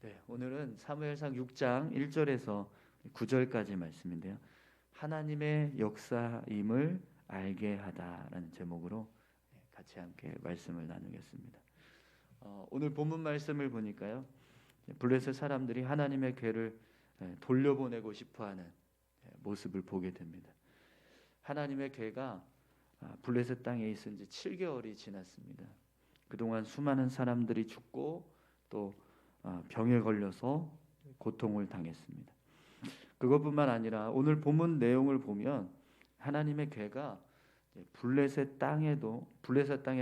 네, 오늘은 사무엘상 6장 1절에서 9절까지 말씀인데요. 하나님의 역사임을 알게 하다라는 제목으로 같이 함께 말씀을 나누겠습니다. 오늘 본문 말씀을 보니까요, 블레셋 사람들이 하나님의 괴를 돌려보내고 싶어하는 모습을 보게 됩니다. 하나님의 괴가 블레셋 땅에 있은 지 7개월이 지났습니다. 그동안 수많은 사람들이 죽고 또 병에 걸려서 고통을 당했습니다. 그것뿐만 아니라 오늘 본문 내용을 보면 하나님의 괴가 블레셋 땅에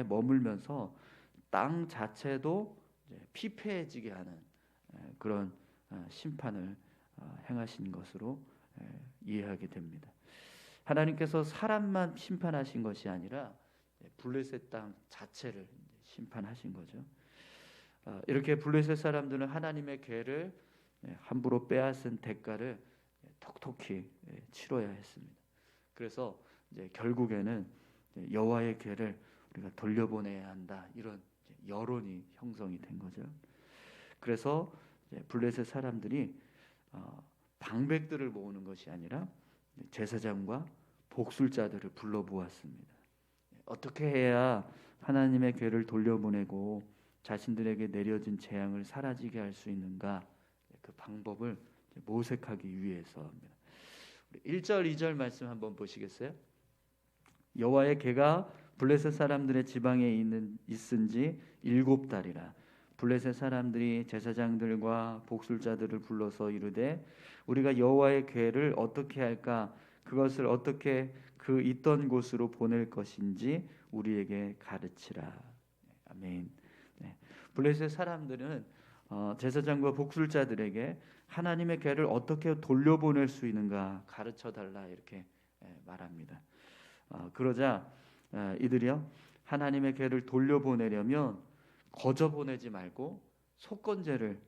머물면서 땅 자체도 피폐해지게 하는 그런 심판을 행하신 것으로 이해하게 됩니다. 하나님께서 사람만 심판하신 것이 아니라 블레셋 땅 자체를 심판하신 거죠. 이렇게 블레셋 사람들은 하나님의 괴를 함부로 빼앗은 대가를 톡톡히 치러야 했습니다. 그래서 이제 결국에는 여호와의 괴를 우리가 돌려보내야 한다, 이런 여론이 형성이 된 거죠. 그래서 블레셋 사람들이 방백들을 모으는 것이 아니라 제사장과 복술자들을 불러 모았습니다. 어떻게 해야 하나님의 괴를 돌려보내고 자신들에게 내려진 재앙을 사라지게 할 수 있는가, 그 방법을 모색하기 위해서입니다. 1절 2절 말씀 한번 보시겠어요? 여호와의 괴가 블레셋 사람들의 지방에 있은 지 7달이라 블레셋 사람들이 제사장들과 복술자들을 불러서 이르되 우리가 여호와의 괴를 어떻게 할까, 그것을 어떻게 그 있던 곳으로 보낼 것인지 우리에게 가르치라. 아멘. 블레셋 사람들은 제사장과 복술자들에게 하나님의 괴를 어떻게 돌려보낼 수 있는가 가르쳐 달라, 이렇게 말합니다. 그러자 이들이요, 하나님의 괴를 돌려보내려면 거저 보내지 말고 속건제를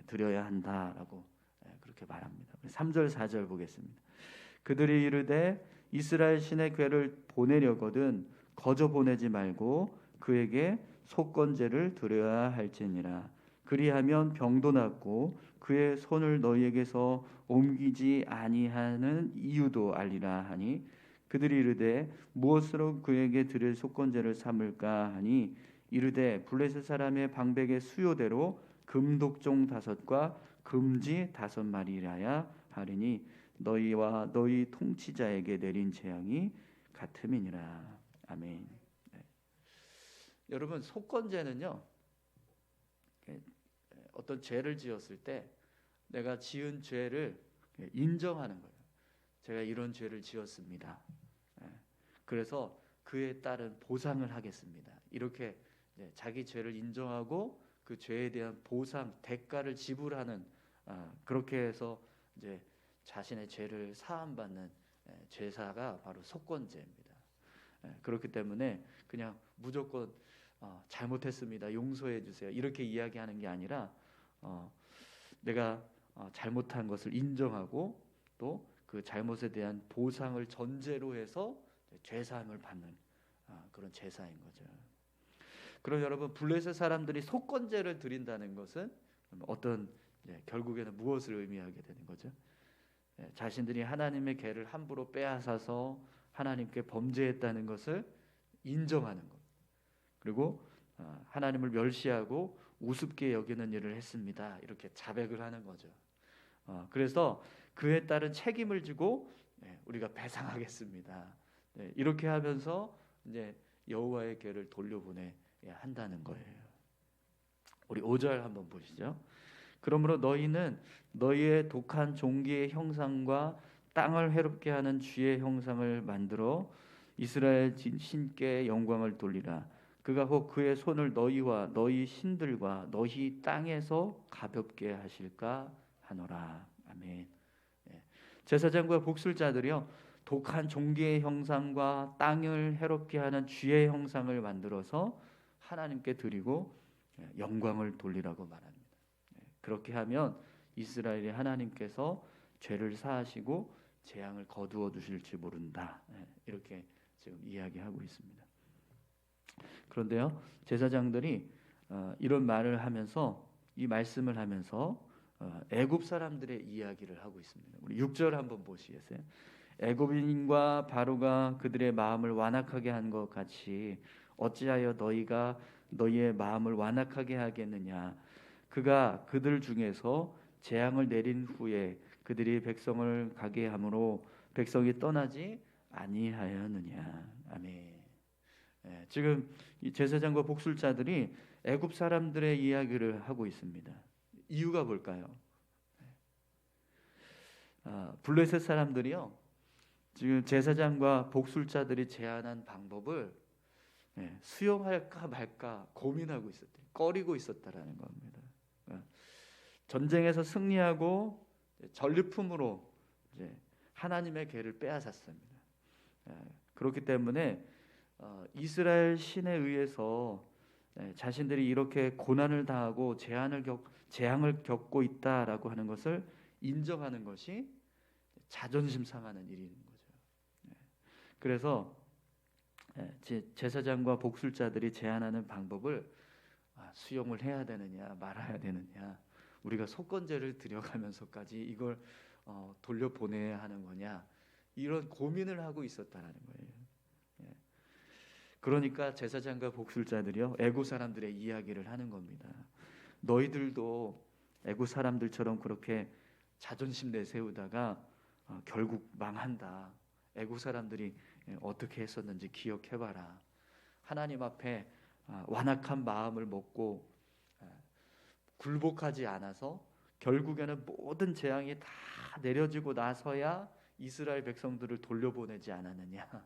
드려야 한다라고 그렇게 말합니다. 3절 4절 보겠습니다. 그들이 이르되 이스라엘 신의 괴를 보내려거든 거저 보내지 말고 그에게 속건제를 드려야 할지니라. 그리하면 병도 낫고 그의 손을 너희에게서 옮기지 아니하는 이유도 알리라 하니 그들이 이르되 무엇으로 그에게 드릴 속건제를 삼을까 하니 이르되 블레셋 사람의 방백의 수요대로 금독종 5과 금지 5마리라야 하리니 너희와 너희 통치자에게 내린 재앙이 같음이니라. 아멘. 여러분, 속건제는요, 어떤 죄를 지었을 때 내가 지은 죄를 인정하는 거예요. 제가 이런 죄를 지었습니다. 그래서 그에 따른 보상을 하겠습니다. 이렇게 자기 죄를 인정하고 그 죄에 대한 보상, 대가를 지불하는, 그렇게 해서 이제 자신의 죄를 사함받는 제사가 바로 속건제입니다. 그렇기 때문에 그냥 무조건 잘못했습니다, 용서해 주세요, 이렇게 이야기하는 게 아니라 내가 잘못한 것을 인정하고 또 그 잘못에 대한 보상을 전제로 해서 죄사함을 받는 그런 제사인 거죠. 그럼 여러분, 블레셋 사람들이 속건제를 드린다는 것은 어떤 결국에는 무엇을 의미하게 되는 거죠? 자신들이 하나님의 괴를 함부로 빼앗아서 하나님께 범죄했다는 것을 인정하는 것, 그리고 하나님을 멸시하고 우습게 여기는 일을 했습니다, 이렇게 자백을 하는 거죠. 그래서 그에 따른 책임을 지고 우리가 배상하겠습니다, 이렇게 하면서 이제 여호와의 괴를 돌려보내야 한다는 거예요. 우리 5절 한번 보시죠. 그러므로 너희는 너희의 독한 종기의 형상과 땅을 해롭게 하는 쥐의 형상을 만들어 이스라엘 신께 영광을 돌리라. 그가 혹 그의 손을 너희와 너희 신들과 너희 땅에서 가볍게 하실까 하노라. 아멘. 제사장과 복술자들이요, 독한 종기의 형상과 땅을 해롭게 하는 쥐의 형상을 만들어서 하나님께 드리고 영광을 돌리라고 말합니다. 그렇게 하면 이스라엘이 하나님께서 죄를 사하시고 재앙을 거두어 주실지 모른다, 이렇게 지금 이야기하고 있습니다. 그런데요, 제사장들이 이런 말을 하면서 이 말씀을 하면서 애굽 사람들의 이야기를 하고 있습니다. 우리 6절 한번 보시겠어요? 애굽인과 바로가 그들의 마음을 완악하게 한 것 같이 어찌하여 너희가 너희의 마음을 완악하게 하겠느냐. 그가 그들 중에서 재앙을 내린 후에 그들이 백성을 가게 함으로 백성이 떠나지 아니하였느냐. 아멘. 지금 이 제사장과 복술자들이 애굽 사람들의 이야기를 하고 있습니다. 이유가 뭘까요? 블레셋 사람들이요, 지금 제사장과 복술자들이 제안한 방법을 수용할까 말까 고민하고 있었대요. 꺼리고 있었다라는 겁니다. 전쟁에서 승리하고 전리품으로 이제 하나님의 궤를 빼앗았습니다. 그렇기 때문에 이스라엘 신에 의해서 자신들이 이렇게 고난을 당하고 재앙을 겪고 있다라고 하는 것을 인정하는 것이 자존심 상하는 일인 거죠. 그래서 제사장과 복술자들이 제안하는 방법을 수용을 해야 되느냐 말아야 되느냐, 우리가 속건제를 드려가면서까지 이걸 돌려보내야 하는 거냐, 이런 고민을 하고 있었다는 거예요. 그러니까 제사장과 복술자들이요, 애굽 사람들의 이야기를 하는 겁니다. 너희들도 애굽 사람들처럼 그렇게 자존심 내세우다가 결국 망한다. 애굽 사람들이 어떻게 했었는지 기억해봐라. 하나님 앞에 완악한 마음을 먹고 굴복하지 않아서 결국에는 모든 재앙이 다 내려지고 나서야 이스라엘 백성들을 돌려보내지 않았느냐.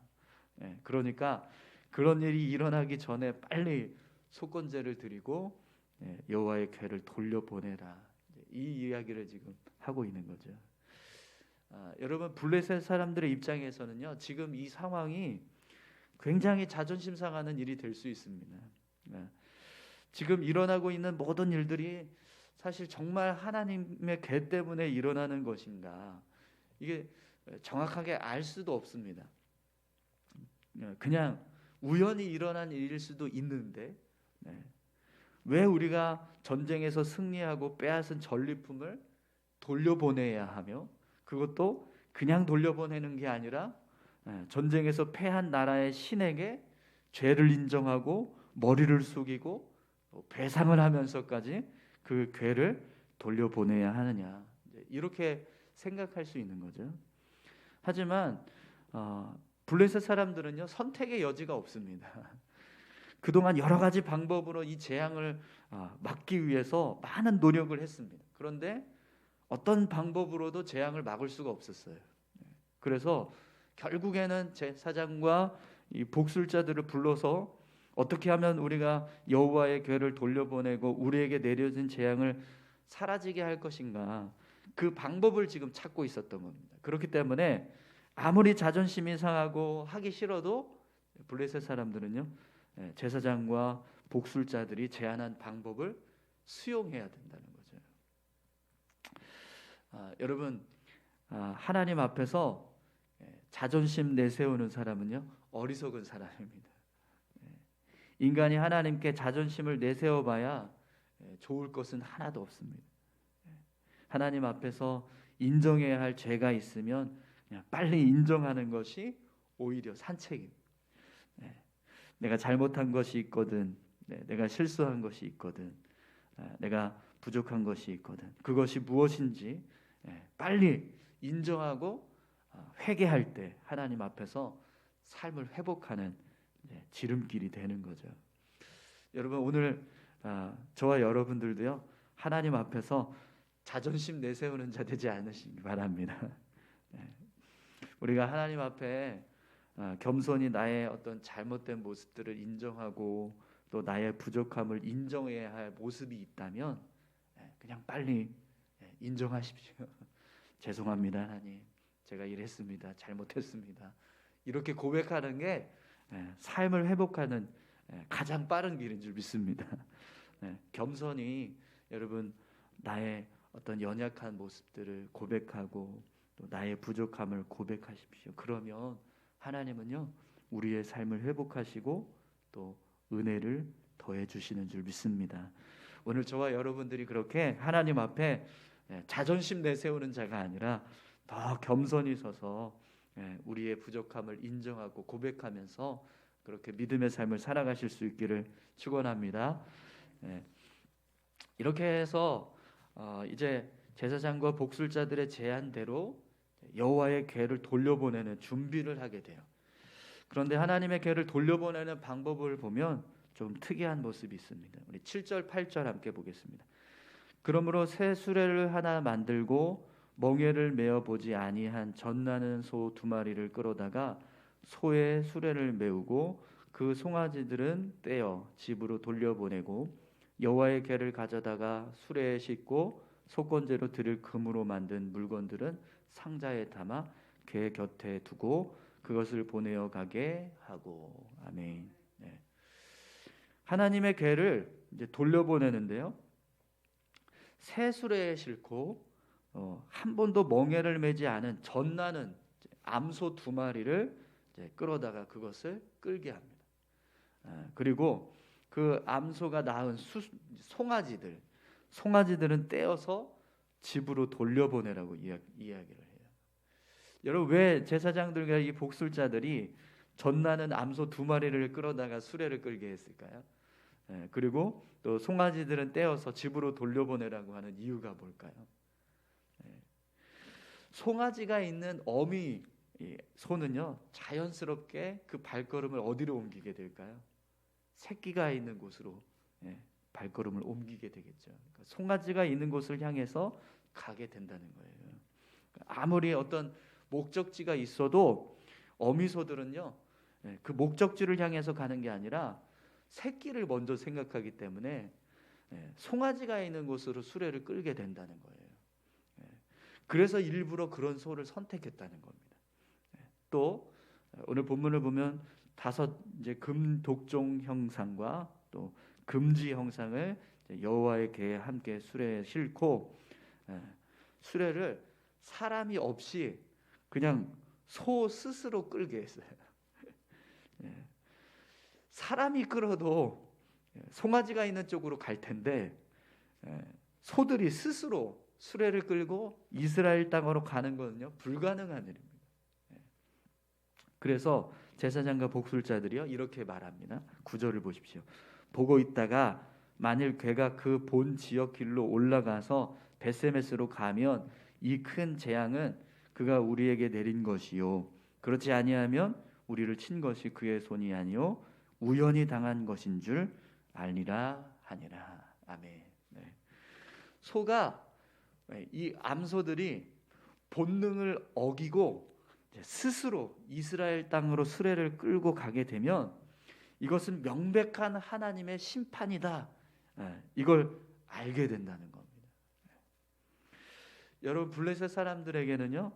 그러니까 그런 일이 일어나기 전에 빨리 속건제를 드리고 여호와의 궤를 돌려보내라. 이 이야기를 지금 하고 있는 거죠. 여러분, 블레셋 사람들의 입장에서는요, 지금 이 상황이 굉장히 자존심 상하는 일이 될 수 있습니다. 지금 일어나고 있는 모든 일들이 사실 정말 하나님의 궤 때문에 일어나는 것인가, 이게 정확하게 알 수도 없습니다. 그냥 우연히 일어난 일일 수도 있는데 왜 우리가 전쟁에서 승리하고 빼앗은 전리품을 돌려보내야 하며, 그것도 그냥 돌려보내는 게 아니라 전쟁에서 패한 나라의 신에게 죄를 인정하고 머리를 숙이고 배상을 하면서까지 그 궤를 돌려보내야 하느냐, 이렇게 생각할 수 있는 거죠. 하지만 블레셋 사람들은요, 선택의 여지가 없습니다. 그동안 여러 가지 방법으로 이 재앙을 막기 위해서 많은 노력을 했습니다. 그런데 어떤 방법으로도 재앙을 막을 수가 없었어요. 그래서 결국에는 제사장과 이 복술자들을 불러서 어떻게 하면 우리가 여호와의 궤를 돌려보내고 우리에게 내려진 재앙을 사라지게 할 것인가, 그 방법을 지금 찾고 있었던 겁니다. 그렇기 때문에 아무리 자존심이 상하고 하기 싫어도 블레셋 사람들은요, 제사장과 복술자들이 제안한 방법을 수용해야 된다는 거죠. 여러분, 하나님 앞에서 자존심 내세우는 사람은요, 어리석은 사람입니다. 인간이 하나님께 자존심을 내세워봐야 좋을 것은 하나도 없습니다. 하나님 앞에서 인정해야 할 죄가 있으면 그냥 빨리 인정하는 것이 오히려 산책입니다. 내가 잘못한 것이 있거든, 내가 실수한 것이 있거든, 내가 부족한 것이 있거든, 그것이 무엇인지 빨리 인정하고 회개할 때 하나님 앞에서 삶을 회복하는 지름길이 되는 거죠. 여러분, 오늘 저와 여러분들도요, 하나님 앞에서 자존심 내세우는 자 되지 않으시기 바랍니다. 우리가 하나님 앞에 겸손히 나의 어떤 잘못된 모습들을 인정하고 또 나의 부족함을 인정해야 할 모습이 있다면 그냥 빨리 인정하십시오. 죄송합니다, 하나님. 제가 이랬습니다. 잘못했습니다. 이렇게 고백하는 게 삶을 회복하는 가장 빠른 길인 줄 믿습니다. 겸손히 여러분, 나의 어떤 연약한 모습들을 고백하고 또 나의 부족함을 고백하십시오. 그러면 하나님은요, 우리의 삶을 회복하시고 또 은혜를 더해 주시는 줄 믿습니다. 오늘 저와 여러분들이 그렇게 하나님 앞에 자존심 내세우는 자가 아니라 더 겸손히 서서 우리의 부족함을 인정하고 고백하면서 그렇게 믿음의 삶을 살아가실 수 있기를 축원합니다. 이렇게 해서 이제 제사장과 복술자들의 제안대로 여호와의 궤를 돌려보내는 준비를 하게 돼요. 그런데 하나님의 궤를 돌려보내는 방법을 보면 좀 특이한 모습이 있습니다. 우리 7절 8절 함께 보겠습니다. 그러므로 새 수레를 하나 만들고 멍에를 메어 보지 아니한 젖나는 소 2마리를 끌어다가 소의 수레를 메우고 그 송아지들은 떼어 집으로 돌려보내고 여호와의 궤를 가져다가 수레에 싣고 속건제로 드릴 금으로 만든 물건들은 상자에 담아 궤 곁에 두고 그것을 보내어 가게 하고. 아멘. 하나님의 궤를 이제 돌려보내는데요. 새 수레에 싣고 한 번도 멍에를 매지 않은 젖나는 암소 2마리를 끌어다가 그것을 끌게 합니다. 그리고 그 암소가 낳은 송아지들은 떼어서 집으로 돌려보내라고 이야기를 해요. 여러분, 왜 제사장들과 이 복술자들이 젖나는 암소 2마리를 끌어다가 수레를 끌게 했을까요? 그리고 또 송아지들은 떼어서 집으로 돌려보내라고 하는 이유가 뭘까요? 송아지가 있는 어미 소는요, 자연스럽게 그 발걸음을 어디로 옮기게 될까요? 새끼가 있는 곳으로 발걸음을 옮기게 되겠죠. 그러니까 송아지가 있는 곳을 향해서 가게 된다는 거예요. 아무리 어떤 목적지가 있어도 어미소들은요, 그 목적지를 향해서 가는 게 아니라 새끼를 먼저 생각하기 때문에 송아지가 있는 곳으로 수레를 끌게 된다는 거예요. 그래서 일부러 그런 소를 선택했다는 겁니다. 또 오늘 본문을 보면 5 이제 금독종 형상과 또 금지 형상을 여호와의 궤에 함께 수레에 싣고 수레를 사람이 없이 그냥 소 스스로 끌게 했어요. 사람이 끌어도 송아지가 있는 쪽으로 갈 텐데 소들이 스스로 수레를 끌고 이스라엘 땅으로 가는 것은요, 불가능한 일입니다. 그래서 제사장과 복술자들이요, 이렇게 말합니다. 9절을 보십시오. 보고 있다가 만일 궤가 그 본 지역 길로 올라가서 베세메스로 가면 이 큰 재앙은 그가 우리에게 내린 것이요, 그렇지 아니하면 우리를 친 것이 그의 손이 아니요 우연히 당한 것인 줄 알리라 하니라. 아멘. 소가, 이 암소들이 본능을 어기고 스스로 이스라엘 땅으로 수레를 끌고 가게 되면 이것은 명백한 하나님의 심판이다, 이걸 알게 된다는 겁니다. 여러분, 블레셋 사람들에게는요,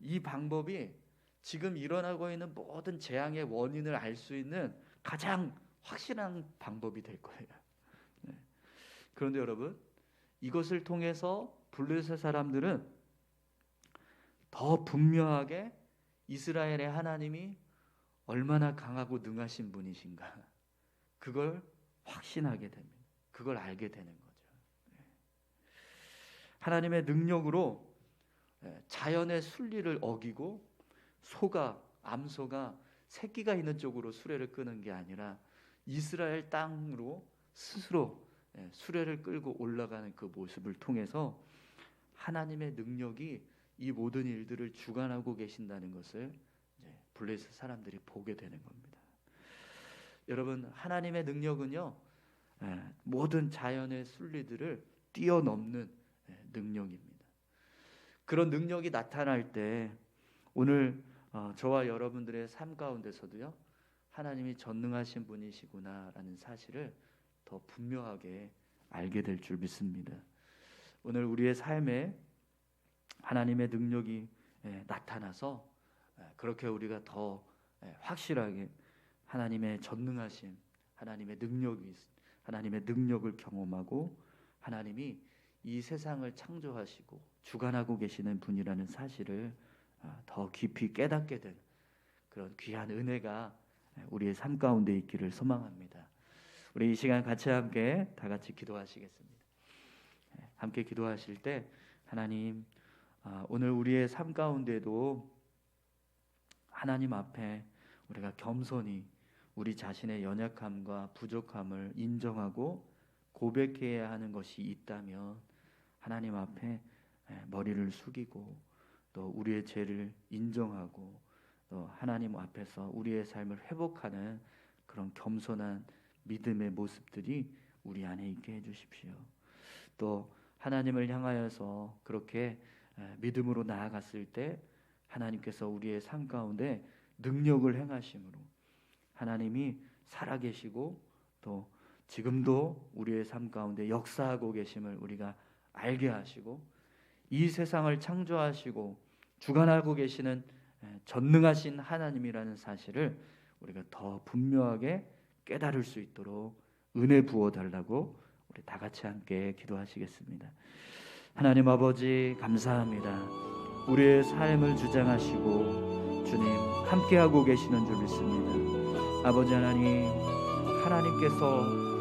이 방법이 지금 일어나고 있는 모든 재앙의 원인을 알 수 있는 가장 확실한 방법이 될 거예요. 그런데 여러분, 이것을 통해서 블레셋 사람들은 더 분명하게 이스라엘의 하나님이 얼마나 강하고 능하신 분이신가, 그걸 확신하게 됩니다. 그걸 알게 되는 거죠. 하나님의 능력으로 자연의 순리를 어기고 암소가 새끼가 있는 쪽으로 수레를 끄는 게 아니라 이스라엘 땅으로 스스로 수레를 끌고 올라가는 그 모습을 통해서 하나님의 능력이 이 모든 일들을 주관하고 계신다는 것을 블레셋 사람들이 보게 되는 겁니다. 여러분, 하나님의 능력은요, 모든 자연의 순리들을 뛰어넘는 능력입니다. 그런 능력이 나타날 때 오늘 저와 여러분들의 삶 가운데서도요, 하나님이 전능하신 분이시구나라는 사실을 더 분명하게 알게 될 줄 믿습니다. 오늘 우리의 삶에 하나님의 능력이 나타나서 그렇게 우리가 더 확실하게 하나님의 전능하심, 하나님의 능력을 경험하고 하나님이 이 세상을 창조하시고 주관하고 계시는 분이라는 사실을 더 깊이 깨닫게 된 그런 귀한 은혜가 우리의 삶 가운데 있기를 소망합니다. 우리 이 시간 같이 함께 다 같이 기도하시겠습니다. 함께 기도하실 때 하나님, 오늘 우리의 삶 가운데도 하나님 앞에 우리가 겸손히 우리 자신의 연약함과 부족함을 인정하고 고백해야 하는 것이 있다면 하나님 앞에 머리를 숙이고 또 우리의 죄를 인정하고 또 하나님 앞에서 우리의 삶을 회복하는 그런 겸손한 믿음의 모습들이 우리 안에 있게 해주십시오. 또 하나님을 향하여서 그렇게 믿음으로 나아갔을 때 하나님께서 우리의 삶 가운데 능력을 행하심으로 하나님이 살아계시고 또 지금도 우리의 삶 가운데 역사하고 계심을 우리가 알게 하시고 이 세상을 창조하시고 주관하고 계시는 전능하신 하나님이라는 사실을 우리가 더 분명하게 깨달을 수 있도록 은혜 부어 달라고 우리 다 같이 함께 기도하시겠습니다. 하나님 아버지 감사합니다. 우리의 삶을 주장하시고 주님 함께하고 계시는 줄 믿습니다. 아버지 하나님, 하나님께서